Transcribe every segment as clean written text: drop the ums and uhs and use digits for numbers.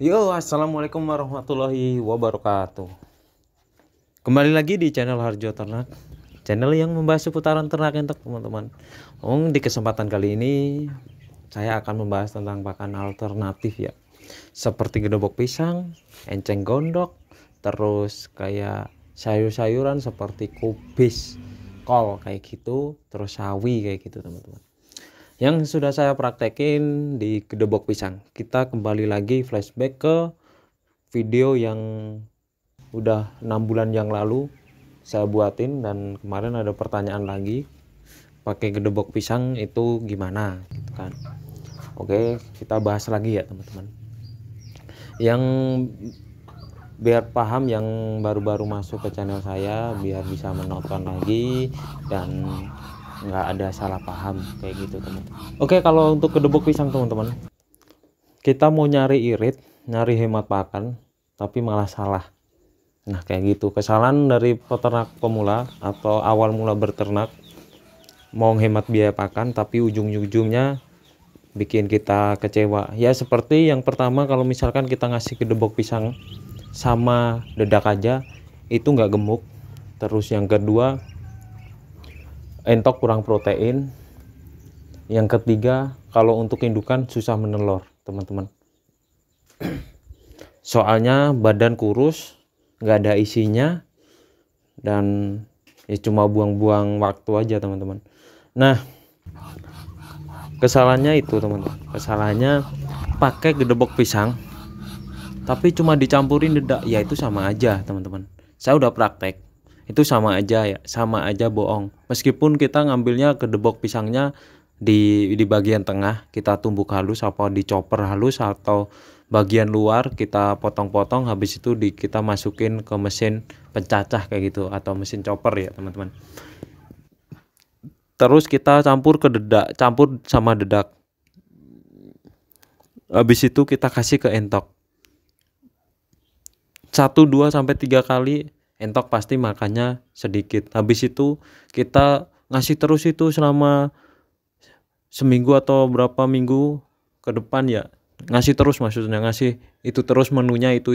Yo, assalamualaikum warahmatullahi wabarakatuh. Kembali lagi di channel Harjo Ternak, channel yang membahas seputaran ternak entok teman-teman. Di kesempatan kali ini saya akan membahas tentang pakan alternatif ya, seperti gedobok pisang, enceng gondok, terus kayak sayur-sayuran seperti kubis, kol kayak gitu, terus sawi kayak gitu teman-teman. Yang sudah saya praktekin di gedobok pisang. Kita kembali lagi flashback ke video yang udah 6 bulan yang lalu saya buatin, dan kemarin ada pertanyaan lagi pakai gedobok pisang itu gimana gitu kan. Oke, kita bahas lagi ya teman-teman, yang biar paham yang baru-baru masuk ke channel saya, biar bisa menonton lagi dan nggak ada salah paham kayak gitu teman-teman. Oke, kalau untuk gedobok pisang teman-teman, kita mau nyari irit, nyari hemat pakan, tapi malah salah. Nah kayak gitu, kesalahan dari peternak pemula atau awal mula berternak, mau hemat biaya pakan tapi ujung-ujungnya bikin kita kecewa. Ya seperti yang pertama, kalau misalkan kita ngasih gedebok pisang sama dedak aja itu nggak gemuk. Terus yang kedua, entok kurang protein. Yang ketiga, kalau untuk indukan susah menelur teman-teman, soalnya badan kurus, nggak ada isinya, dan ya cuma buang-buang waktu aja teman-teman. Nah kesalahannya itu teman-teman, kesalahannya pakai gedebok pisang tapi cuma dicampurin dedak, ya itu sama aja teman-teman. Saya udah praktek, itu sama aja ya, sama aja bohong. Meskipun kita ngambilnya gedebok pisangnya di bagian tengah kita tumbuk halus, apa di chopper halus, atau bagian luar kita potong-potong, habis itu kita masukin ke mesin pencacah kayak gitu atau mesin chopper ya teman-teman. Terus kita campur ke dedak, campur sama dedak, habis itu kita kasih ke entok 1, 2 sampai 3 kali. Entok pasti makannya sedikit. Habis itu kita ngasih terus itu selama seminggu atau berapa minggu ke depan ya, ngasih terus, maksudnya ngasih itu terus, menunya itu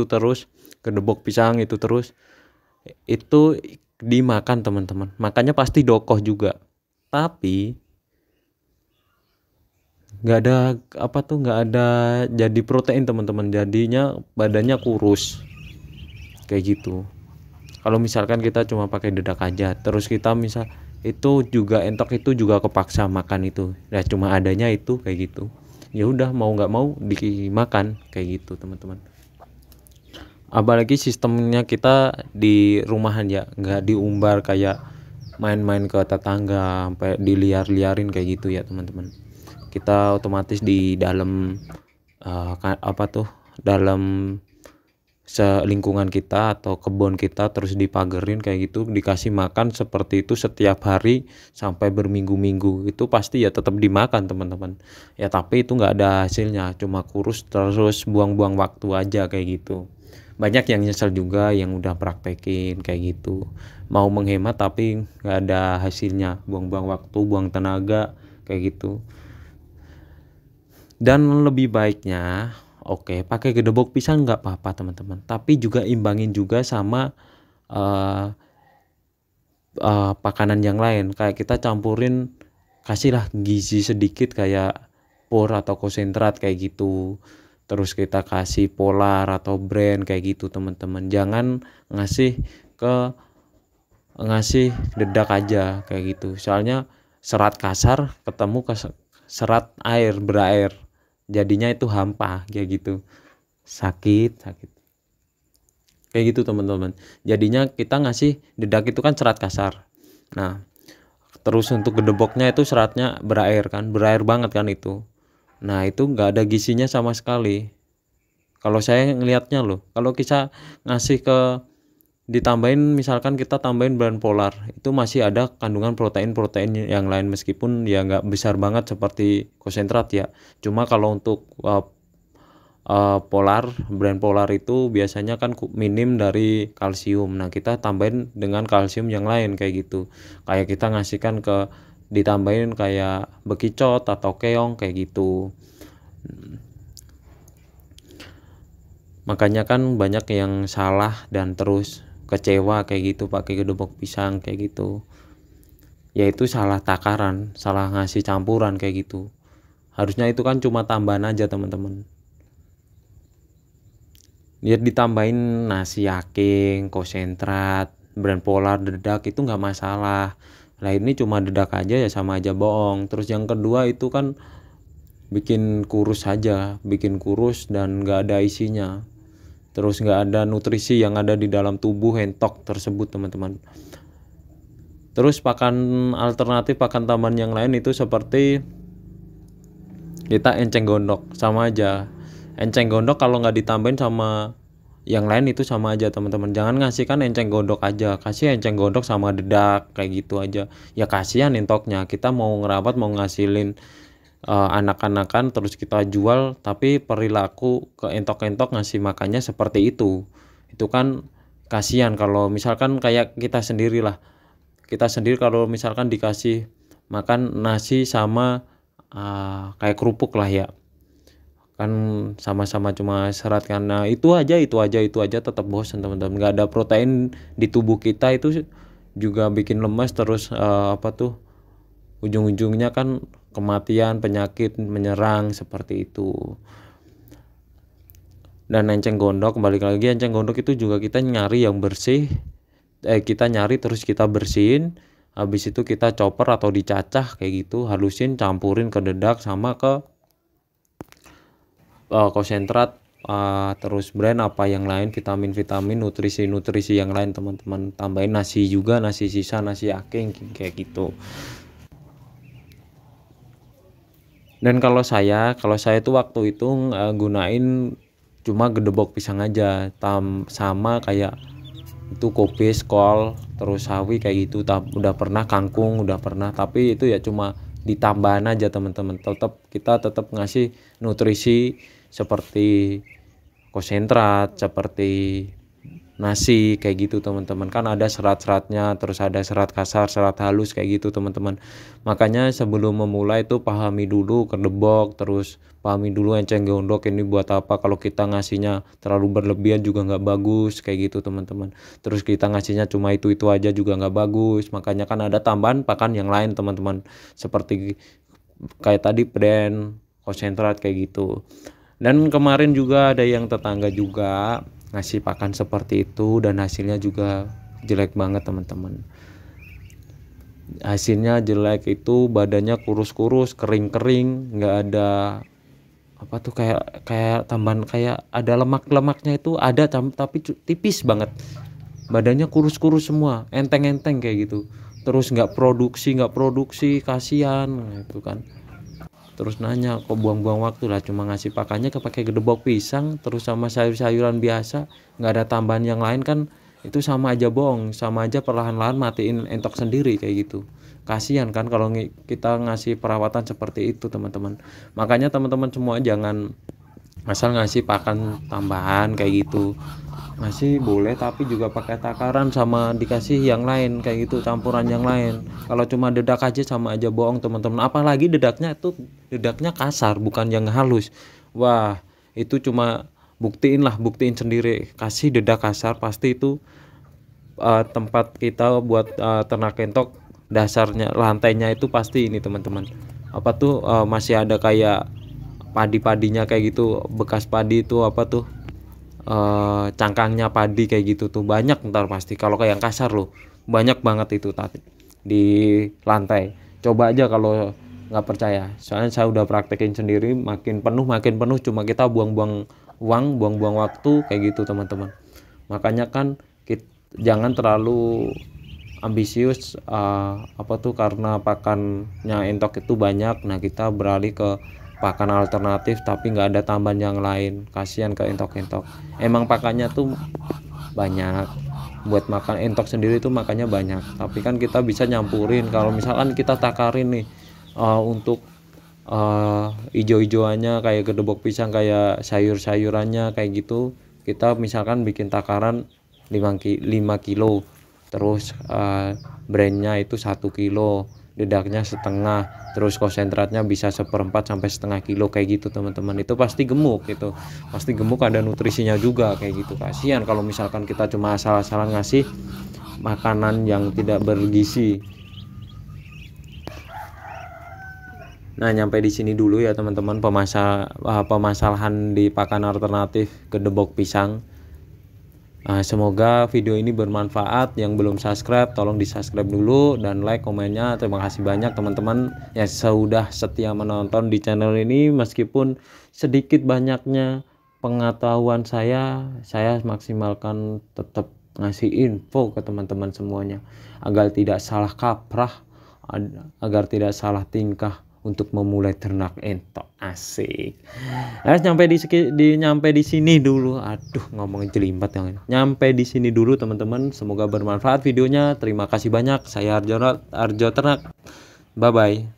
terus, gedebok pisang itu terus, itu dimakan teman-teman. Makanya pasti dokoh juga, tapi nggak ada nggak ada jadi protein teman-teman, jadinya badannya kurus kayak gitu. Kalau misalkan kita cuma pakai dedak aja, terus kita misal itu juga entok itu juga kepaksa makan itu, ya cuma adanya itu kayak gitu, ya udah mau nggak mau dimakan kayak gitu teman-teman. Apalagi sistemnya kita di rumahan ya, nggak diumbar kayak main-main ke tetangga sampai diliar-liarin kayak gitu ya teman-teman. Kita otomatis di dalam dalam selingkungan kita atau kebun kita, terus dipagerin kayak gitu, dikasih makan seperti itu setiap hari sampai berminggu-minggu, itu pasti ya tetap dimakan teman-teman ya, tapi itu nggak ada hasilnya, cuma kurus terus buang-buang waktu aja kayak gitu. Banyak yang nyesel juga yang udah praktekin kayak gitu, mau menghemat tapi nggak ada hasilnya, buang-buang waktu, buang tenaga kayak gitu. Dan lebih baiknya, oke, pakai gedebok pisang nggak apa-apa teman-teman, tapi juga imbangin juga sama pakanan yang lain. Kayak kita campurin, kasihlah gizi sedikit kayak por atau konsentrat kayak gitu. Terus kita kasih polar atau brand kayak gitu teman-teman. Jangan ngasih dedak aja kayak gitu, soalnya serat kasar ketemu ke serat air berair, jadinya itu hampa kayak gitu, sakit kayak gitu teman-teman. Jadinya kita ngasih dedak itu kan serat kasar, nah terus untuk gedeboknya itu seratnya berair kan, berair banget kan itu. Nah itu nggak ada gizinya sama sekali kalau saya ngelihatnya loh. Kalau kita ngasih ditambahin, misalkan kita tambahin bahan polar, itu masih ada kandungan protein yang lain, meskipun ya nggak besar banget seperti konsentrat ya. Cuma kalau untuk brand polar itu biasanya kan minim dari kalsium. Nah kita tambahin dengan kalsium yang lain kayak gitu, kayak kita ngasihkan ditambahin kayak bekicot atau keong kayak gitu. Makanya kan banyak yang salah dan terus kecewa kayak gitu pakai gedebok pisang kayak gitu. Yaitu salah takaran, salah ngasih campuran kayak gitu. Harusnya itu kan cuma tambahan aja teman-teman. Dia ditambahin nasi aking, konsentrat, brand polar, dedak itu nggak masalah. Nah ini cuma dedak aja ya sama aja bohong. Terus yang kedua itu kan bikin kurus aja, bikin kurus dan nggak ada isinya. Terus nggak ada nutrisi yang ada di dalam tubuh entok tersebut teman-teman. Terus pakan alternatif, pakan tambahan yang lain itu seperti kita enceng gondok, sama aja. Enceng gondok kalau nggak ditambahin sama yang lain itu sama aja teman-teman. Jangan ngasih kan enceng gondok aja, kasih enceng gondok sama dedak kayak gitu aja. Ya kasihan entoknya, kita mau ngerawat, mau ngasilin anak-anakan terus kita jual, tapi perilaku ke entok-entok ngasih makannya seperti itu kan kasihan. Kalau misalkan kayak kita sendiri lah, kita sendiri kalau misalkan dikasih makan nasi sama kayak kerupuk lah ya kan, sama-sama cuma serat karena itu aja tetap bosan teman-teman. Nggak ada protein di tubuh kita, itu juga bikin lemas terus ujung-ujungnya kan kematian, penyakit menyerang seperti itu. Dan enceng gondok, kembali lagi enceng gondok itu juga kita nyari yang bersih, kita nyari terus kita bersihin, habis itu kita chopper atau dicacah kayak gitu, halusin, campurin ke dedak sama ke konsentrat, terus brand apa yang lain, vitamin nutrisi yang lain teman-teman. Tambahin nasi juga, nasi sisa, nasi aking kayak gitu. Dan kalau saya tuh waktu itu gunain cuma gedebok pisang aja, sama kayak itu kopis, kol, terus sawi kayak gitu. Udah pernah kangkung, udah pernah, tapi itu ya cuma ditambahan aja teman-teman. Kita tetap ngasih nutrisi seperti konsentrat, seperti nasi kayak gitu teman-teman. Kan ada serat-seratnya, terus ada serat kasar, serat halus kayak gitu teman-teman. Makanya sebelum memulai itu pahami dulu gedebok, terus pahami dulu enceng gondok ini buat apa. Kalau kita ngasihnya terlalu berlebihan juga nggak bagus kayak gitu teman-teman. Terus kita ngasihnya cuma itu aja juga nggak bagus. Makanya kan ada tambahan pakan yang lain teman-teman, seperti kayak tadi brand konsentrat kayak gitu. Dan kemarin juga ada yang tetangga juga ngasih pakan seperti itu dan hasilnya juga jelek banget teman-teman. Hasilnya jelek itu badannya kurus-kurus, kering-kering, nggak ada kayak tambahan, kayak ada lemak-lemaknya itu ada tapi tipis banget. Badannya kurus-kurus semua, enteng-enteng kayak gitu. Terus nggak produksi, kasihan itu kan. Terus nanya, kok buang-buang waktu lah, cuma ngasih pakannya pakai gedebok pisang terus sama sayur-sayuran biasa, nggak ada tambahan yang lain kan, itu sama aja bohong, sama aja perlahan-lahan matiin entok sendiri kayak gitu. Kasihan kan kalau kita ngasih perawatan seperti itu teman-teman. Makanya teman-teman semua jangan asal ngasih pakan tambahan kayak gitu. Ngasih boleh tapi juga pakai takaran sama dikasih yang lain kayak gitu, campuran yang lain. Kalau cuma dedak aja sama aja bohong teman-teman. Apalagi dedaknya kasar, bukan yang halus. Wah itu cuma buktiin sendiri, kasih dedak kasar pasti itu tempat kita buat ternak entok, dasarnya lantainya itu pasti ini teman-teman, masih ada kayak padi-padinya kayak gitu, bekas padi itu cangkangnya padi kayak gitu tuh banyak ntar pasti. Kalau kayak yang kasar loh banyak banget itu tadi di lantai. Coba aja kalau nggak percaya, soalnya saya udah praktekin sendiri, makin penuh cuma kita buang-buang uang, buang-buang waktu kayak gitu teman-teman. Makanya kan jangan terlalu ambisius karena pakannya entok itu banyak, nah kita beralih ke pakan alternatif tapi nggak ada tambahan yang lain, kasihan ke entok-entok. Emang pakannya tuh banyak, buat makan entok sendiri tuh makannya banyak, tapi kan kita bisa nyampurin. Kalau misalkan kita takarin nih untuk ijo-ijoannya kayak gedebok pisang, kayak sayur-sayurannya kayak gitu, kita misalkan bikin takaran 5 kilo, terus brandnya itu 1 kilo, dedaknya setengah, terus konsentratnya bisa 1/4 sampai setengah kilo kayak gitu teman-teman. Itu pasti gemuk, itu pasti gemuk, ada nutrisinya juga kayak gitu. Kasihan kalau misalkan kita cuma asal-asalan ngasih makanan yang tidak bergizi. Nah, nyampe di sini dulu ya teman-teman pemasalahan di pakan alternatif gedebok pisang. Semoga video ini bermanfaat. Yang belum subscribe tolong di subscribe dulu dan like komennya. Terima kasih banyak teman-teman yang sudah setia menonton di channel ini. Meskipun sedikit banyaknya pengetahuan saya maksimalkan tetap ngasih info ke teman-teman semuanya agar tidak salah kaprah, agar tidak salah tingkah untuk memulai ternak entok. Asik. Nyampe di sini dulu. Aduh, ngomongin jelimet yang ini. Nyampe di sini dulu teman-teman. Semoga bermanfaat videonya. Terima kasih banyak. Saya Arjo Ternak. Bye bye.